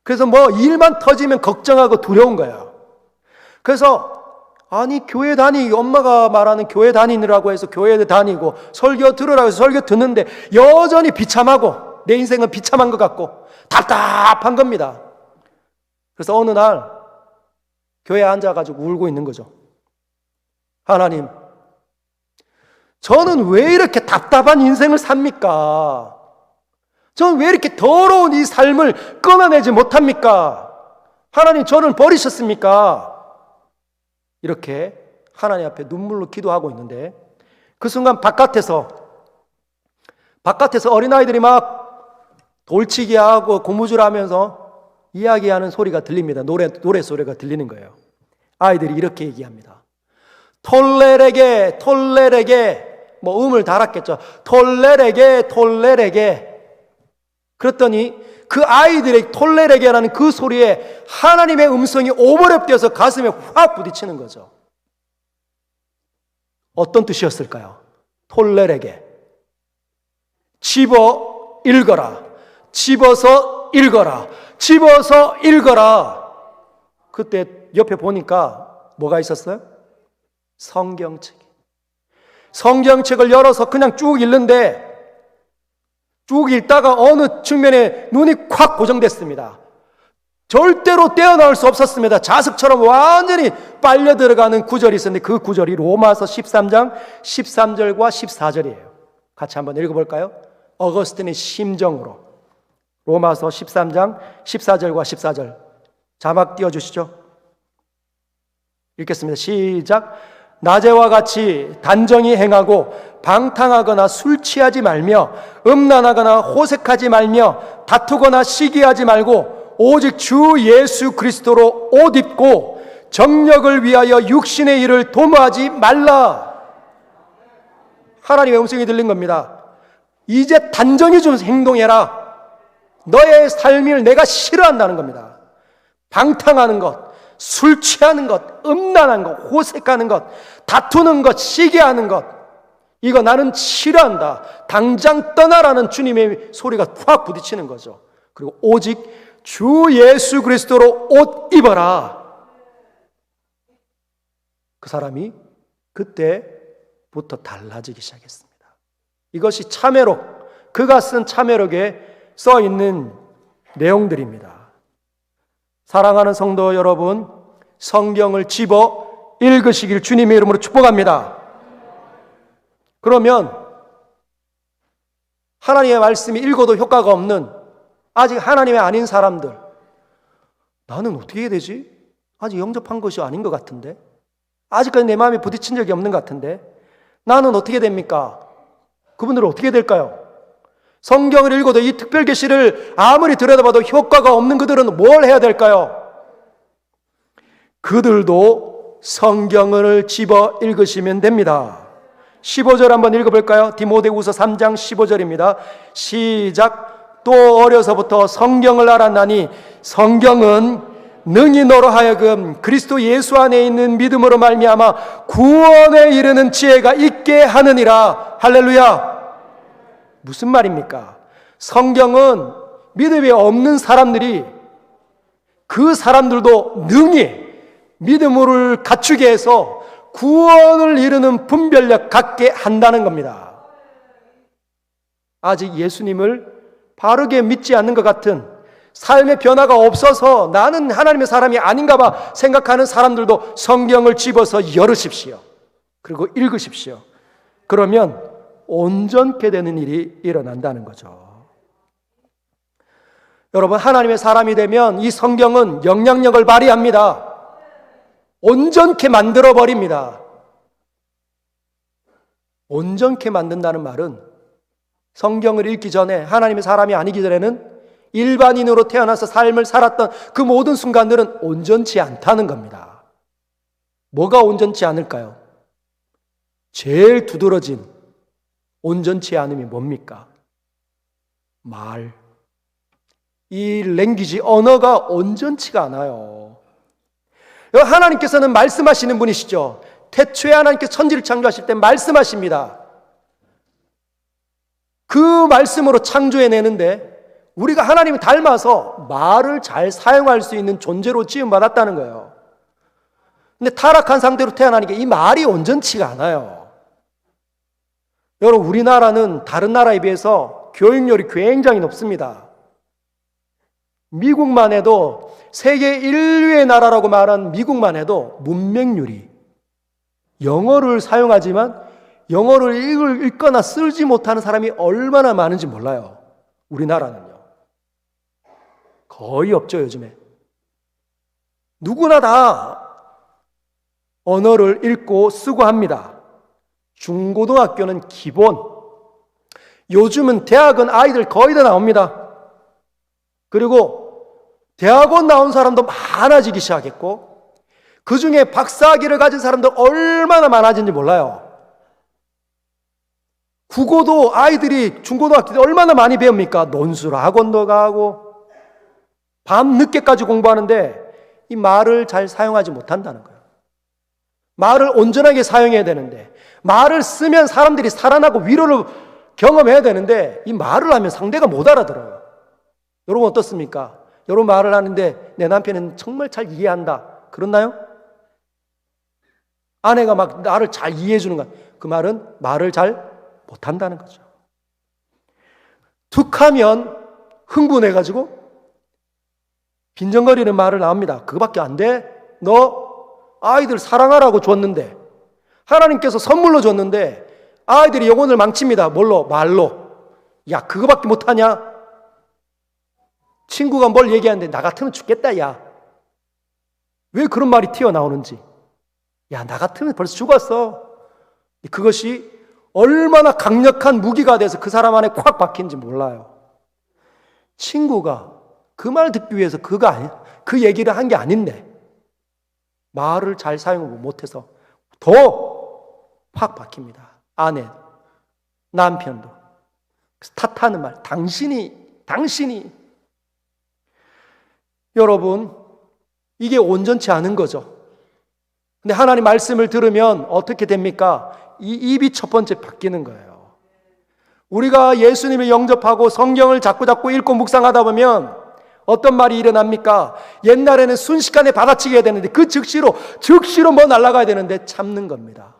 그래서 뭐 일만 터지면 걱정하고 두려운 거예요. 그래서 교회 엄마가 말하는 교회 다니느라고 해서 교회에 다니고 설교 들으라고 해서 설교 듣는데 여전히 비참하고 내 인생은 비참한 것 같고 답답한 겁니다. 그래서 어느 날 교회에 앉아가지고 울고 있는 거죠. 하나님, 저는 왜 이렇게 답답한 인생을 삽니까? 저는 왜 이렇게 더러운 이 삶을 끊어내지 못합니까? 하나님, 저를 버리셨습니까? 이렇게 하나님 앞에 눈물로 기도하고 있는데 그 순간 바깥에서 어린아이들이 막 돌치기 하고 고무줄하면서 이야기하는 소리가 들립니다. 노래 소리가 들리는 거예요. 아이들이 이렇게 얘기합니다. 톨레레게 뭐 음을 달았겠죠. 톨레레게 그랬더니 그 아이들의 톨레레게라는 그 소리에 하나님의 음성이 오버랩되어서 가슴에 확 부딪히는 거죠. 어떤 뜻이었을까요? 톨레레게 집어 집어서 읽어라. 그때 옆에 보니까 뭐가 있었어요? 성경책을 열어서 그냥 쭉 읽는데 쭉 읽다가 어느 측면에 눈이 콱 고정됐습니다. 절대로 떼어나올 수 없었습니다. 자석처럼 완전히 빨려 들어가는 구절이 있었는데 그 구절이 로마서 13장 13절과 14절이에요. 같이 한번 읽어볼까요? 어거스틴의 심정으로 로마서 13장 14절과 14절 자막 띄워주시죠. 읽겠습니다. 시작. 낮에와 같이 단정히 행하고 방탕하거나 술 취하지 말며 음란하거나 호색하지 말며 다투거나 시기하지 말고 오직 주 예수 그리스도로 옷 입고 정력을 위하여 육신의 일을 도모하지 말라. 하나님의 음성이 들린 겁니다. 이제 단정히 좀 행동해라. 너의 삶을 내가 싫어한다는 겁니다. 방탕하는 것, 술 취하는 것, 음란한 것, 호색하는 것, 다투는 것, 시기하는 것, 이거 나는 싫어한다. 당장 떠나라는 주님의 소리가 확 부딪히는 거죠. 그리고 오직 주 예수 그리스도로 옷 입어라. 그 사람이 그때부터 달라지기 시작했습니다. 이것이 참회록, 그가 쓴 참회록에 써 있는 내용들입니다. 사랑하는 성도 여러분, 성경을 집어 읽으시길 주님의 이름으로 축복합니다. 그러면 하나님의 말씀이 읽어도 효과가 없는 아직 하나님의 아닌 사람들, 나는 어떻게 해야 되지? 아직 영접한 것이 아닌 것 같은데, 아직까지 내 마음에 부딪힌 적이 없는 것 같은데, 나는 어떻게 됩니까? 그분들은 어떻게 될까요? 성경을 읽어도 이 특별 계시를 아무리 들여다봐도 효과가 없는 그들은 뭘 해야 될까요? 그들도 성경을 집어 읽으시면 됩니다. 15절 한번 읽어볼까요? 디모데후서 3장 15절입니다. 시작. 또 어려서부터 성경을 알았나니 성경은 능히 너로 하여금 그리스도 예수 안에 있는 믿음으로 말미암아 구원에 이르는 지혜가 있게 하느니라. 할렐루야. 무슨 말입니까? 성경은 믿음이 없는 사람들이 그 사람들도 능히 믿음을 갖추게 해서 구원을 이루는 분별력 갖게 한다는 겁니다. 아직 예수님을 바르게 믿지 않는 것 같은, 삶의 변화가 없어서 나는 하나님의 사람이 아닌가 봐 생각하는 사람들도 성경을 집어서 열으십시오. 그리고 읽으십시오. 그러면 온전케 되는 일이 일어난다는 거죠. 여러분, 하나님의 사람이 되면 이 성경은 영향력을 발휘합니다. 온전케 만들어버립니다. 온전케 만든다는 말은 성경을 읽기 전에, 하나님의 사람이 아니기 전에는 일반인으로 태어나서 삶을 살았던 그 모든 순간들은 온전치 않다는 겁니다. 뭐가 온전치 않을까요? 제일 두드러진 온전치 않음이 뭡니까? 말. 이 랭귀지, 언어가 온전치가 않아요. 하나님께서는 말씀하시는 분이시죠. 태초에 하나님께서 천지를 창조하실 때 말씀하십니다. 그 말씀으로 창조해내는데 우리가 하나님을 닮아서 말을 잘 사용할 수 있는 존재로 지음받았다는 거예요. 근데 타락한 상태로 태어나니까 이 말이 온전치가 않아요. 여러분, 우리나라는 다른 나라에 비해서 교육열이 굉장히 높습니다. 미국만 해도 세계 1위의 나라라고 말한 미국만 해도 문맹률이, 영어를 사용하지만 영어를 읽거나 쓰지 못하는 사람이 얼마나 많은지 몰라요. 우리나라는요. 거의 없죠, 요즘에. 누구나 다 언어를 읽고 쓰고 합니다. 중고등학교는 기본. 요즘은 대학은 아이들 거의 다 나옵니다. 그리고 대학원 나온 사람도 많아지기 시작했고, 그 중에 박사학위를 가진 사람들 얼마나 많아진지 몰라요. 국어도 아이들이 중고등학교 때 얼마나 많이 배웁니까? 논술 학원도 가고 밤 늦게까지 공부하는데 이 말을 잘 사용하지 못한다는 거예요. 말을 온전하게 사용해야 되는데, 말을 쓰면 사람들이 살아나고 위로를 경험해야 되는데 이 말을 하면 상대가 못 알아들어요. 여러분 어떻습니까? 여러분 말을 하는데 내 남편은 정말 잘 이해한다, 그렇나요? 아내가 막 나를 잘 이해해 주는 거야. 그 말은 말을 잘 못한다는 거죠. 툭 하면 흥분해가지고 빈정거리는 말을 나옵니다. 그거밖에 안 돼? 너 아이들 사랑하라고 줬는데, 하나님께서 선물로 줬는데 아이들이 영혼을 망칩니다. 뭘로? 말로. 야, 그거밖에 못하냐? 친구가 뭘 얘기하는데 나 같으면 죽겠다, 야. 왜 그런 말이 튀어나오는지. 야, 나 같으면 벌써 죽었어. 그것이 얼마나 강력한 무기가 돼서 그 사람 안에 콱 박힌지 몰라요. 친구가 그 말 듣기 위해서 그 얘기를 한 게 아닌데 말을 잘 사용하고 못해서 더 팍 박힙니다. 아내, 남편도. 탓하는 말, 당신이. 여러분, 이게 온전치 않은 거죠. 근데 하나님 말씀을 들으면 어떻게 됩니까? 이 입이 첫 번째 바뀌는 거예요. 우리가 예수님을 영접하고 성경을 자꾸 읽고 묵상하다 보면 어떤 말이 일어납니까? 옛날에는 순식간에 받아치게 해야 되는데 그 즉시로 뭐 날아가야 되는데 참는 겁니다.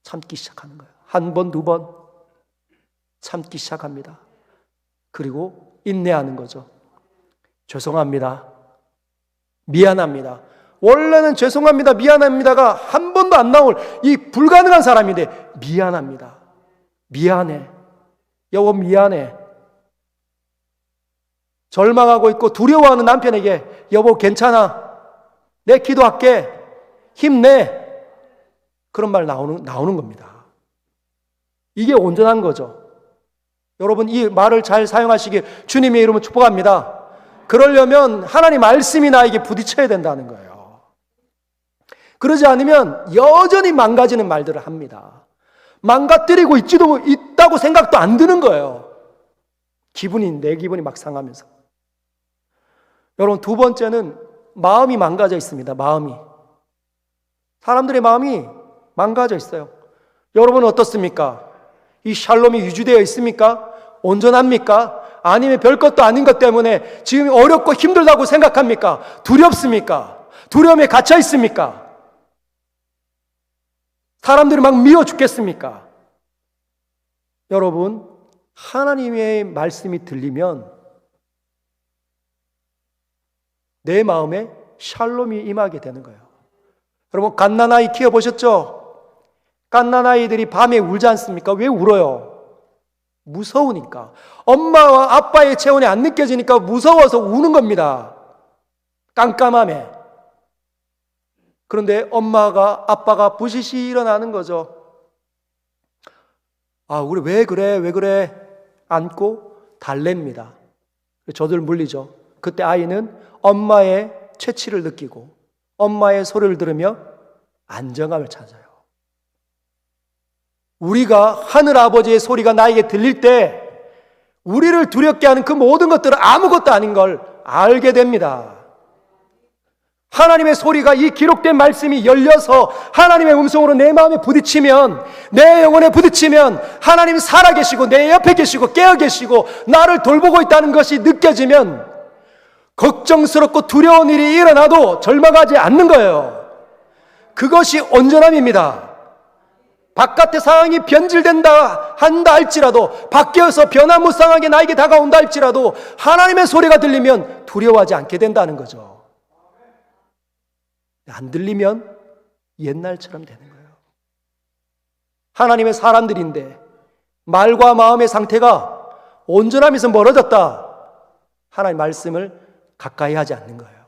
참기 시작하는 거예요. 한 번, 두 번 참기 시작합니다. 그리고 인내하는 거죠. 죄송합니다. 미안합니다. 원래는 죄송합니다, 미안합니다가 한 번도 안 나올 이 불가능한 사람인데 미안합니다. 미안해. 여보 미안해. 절망하고 있고 두려워하는 남편에게 여보 괜찮아. 내 기도할게. 힘내. 그런 말 나오는 겁니다. 이게 온전한 거죠. 여러분 이 말을 잘 사용하시길 주님의 이름으로 축복합니다. 그러려면 하나님 말씀이 나에게 부딪혀야 된다는 거예요. 그러지 않으면 여전히 망가지는 말들을 합니다. 망가뜨리고 있다고 생각도 안 드는 거예요. 내 기분이 막 상하면서. 여러분 두 번째는 마음이 망가져 있습니다. 마음이. 사람들의 마음이 망가져 있어요. 여러분은 어떻습니까? 이 샬롬이 유지되어 있습니까? 온전합니까? 아니면 별것도 아닌 것 때문에 지금 어렵고 힘들다고 생각합니까? 두렵습니까? 두려움에 갇혀 있습니까? 사람들이 막 미워 죽겠습니까? 여러분, 하나님의 말씀이 들리면 내 마음에 샬롬이 임하게 되는 거예요. 여러분, 갓난아이 키워보셨죠? 갓난아이들이 밤에 울지 않습니까? 왜 울어요? 무서우니까. 엄마와 아빠의 체온이 안 느껴지니까 무서워서 우는 겁니다. 깜깜함에. 그런데 아빠가 부시시 일어나는 거죠. 우리 왜 그래? 안고 달랩니다. 저들 물리죠. 그때 아이는 엄마의 채취를 느끼고 엄마의 소리를 들으며 안정감을 찾아요. 우리가 하늘 아버지의 소리가 나에게 들릴 때 우리를 두렵게 하는 그 모든 것들은 아무것도 아닌 걸 알게 됩니다. 하나님의 소리가 이 기록된 말씀이 열려서 하나님의 음성으로 내 마음에 부딪히면, 내 영혼에 부딪히면 하나님 살아계시고 내 옆에 계시고 깨어 계시고 나를 돌보고 있다는 것이 느껴지면 걱정스럽고 두려운 일이 일어나도 절망하지 않는 거예요. 그것이 온전함입니다. 바깥의 상황이 변질된다 한다 할지라도, 밖에서 변화무쌍하게 나에게 다가온다 할지라도 하나님의 소리가 들리면 두려워하지 않게 된다는 거죠. 안 들리면 옛날처럼 되는 거예요. 하나님의 사람들인데 말과 마음의 상태가 온전함에서 멀어졌다. 하나님의 말씀을 가까이 하지 않는 거예요.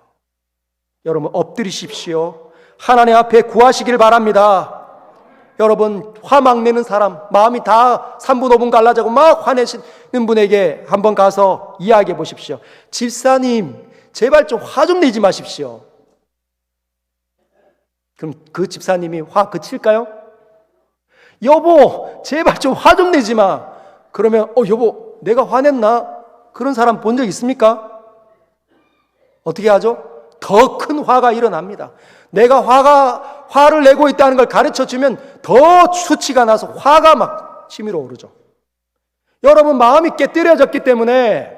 여러분 엎드리십시오. 하나님 앞에 구하시길 바랍니다. 여러분 화막 내는 사람, 마음이 다 3분 5분 갈라져고 막 화내시는 분에게 한번 가서 이야기해 보십시오. 집사님 제발 좀 화 좀 내지 마십시오. 그럼 그 집사님이 화 그칠까요? 여보 제발 좀 화 좀 내지 마. 그러면 여보 내가 화냈나? 그런 사람 본 적 있습니까? 어떻게 하죠? 더 큰 화가 일어납니다. 내가 화를 내고 있다는 걸 가르쳐주면 더 수치가 나서 화가 막 치밀어 오르죠. 여러분 마음이 깨뜨려졌기 때문에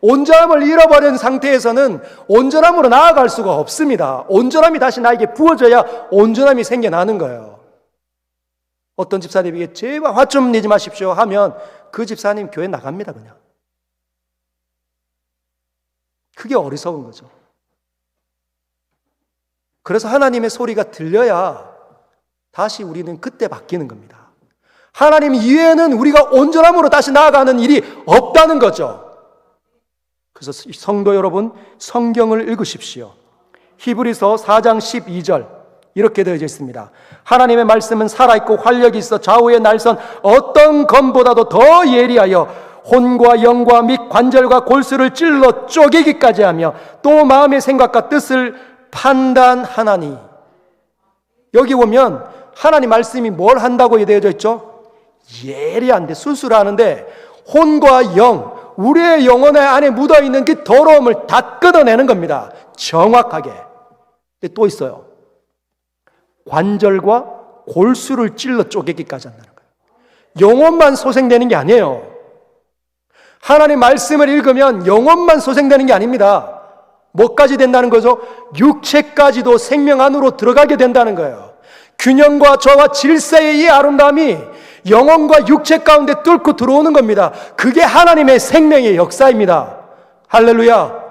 온전함을 잃어버린 상태에서는 온전함으로 나아갈 수가 없습니다. 온전함이 다시 나에게 부어져야 온전함이 생겨나는 거예요. 어떤 집사님에게 제발 화 좀 내지 마십시오 하면 그 집사님 교회 나갑니다. 그냥. 그게 어리석은 거죠. 그래서 하나님의 소리가 들려야 다시 우리는 그때 바뀌는 겁니다. 하나님 이외에는 우리가 온전함으로 다시 나아가는 일이 없다는 거죠. 그래서 성도 여러분 성경을 읽으십시오. 히브리서 4장 12절 이렇게 되어져 있습니다. 하나님의 말씀은 살아있고 활력이 있어 좌우의 날선 어떤 검보다도 더 예리하여 혼과 영과 및 관절과 골수를 찔러 쪼개기까지 하며 또 마음의 생각과 뜻을 판단하나니. 여기 보면 하나님 말씀이 뭘 한다고 되어져 있죠? 예리한데 수술하는데 혼과 영, 우리의 영혼 안에 묻어있는 그 더러움을 다 끊어내는 겁니다. 정확하게. 근데 또 있어요. 관절과 골수를 찔러 쪼개기까지 한다는 거예요. 영혼만 소생되는 게 아니에요. 하나님 말씀을 읽으면 영혼만 소생되는 게 아닙니다. 뭐까지 된다는 거죠? 육체까지도 생명 안으로 들어가게 된다는 거예요. 균형과 조화와 질서의 이 아름다움이 영혼과 육체 가운데 뚫고 들어오는 겁니다. 그게 하나님의 생명의 역사입니다. 할렐루야.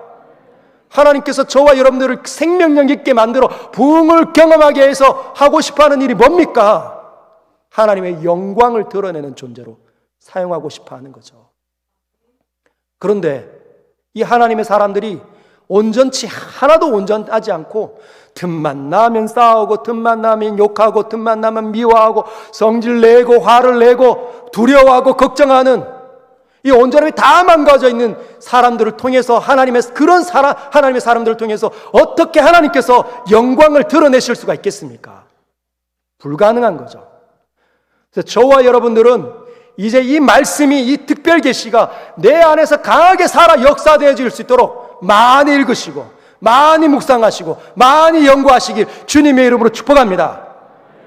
하나님께서 저와 여러분들을 생명력 있게 만들어 부흥을 경험하게 해서 하고 싶어하는 일이 뭡니까? 하나님의 영광을 드러내는 존재로 사용하고 싶어하는 거죠. 그런데 이 하나님의 사람들이 온전치 하나도 온전하지 않고 틈만 나면 싸우고 틈만 나면 욕하고 틈만 나면 미워하고 성질 내고 화를 내고 두려워하고 걱정하는 이 온전함이 다 망가져 있는 사람들을 통해서 하나님의 사람들을 통해서 어떻게 하나님께서 영광을 드러내실 수가 있겠습니까? 불가능한 거죠. 그래서 저와 여러분들은 이제 이 말씀이, 이 특별 계시가 내 안에서 강하게 살아 역사되어질 수 있도록 많이 읽으시고 많이 묵상하시고 많이 연구하시길 주님의 이름으로 축복합니다.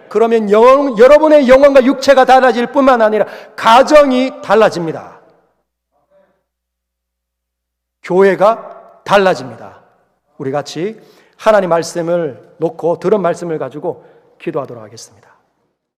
그러면 여러분의 영혼과 육체가 달라질 뿐만 아니라 가정이 달라집니다. 교회가 달라집니다. 우리 같이 하나님 말씀을 놓고 들은 말씀을 가지고 기도하도록 하겠습니다.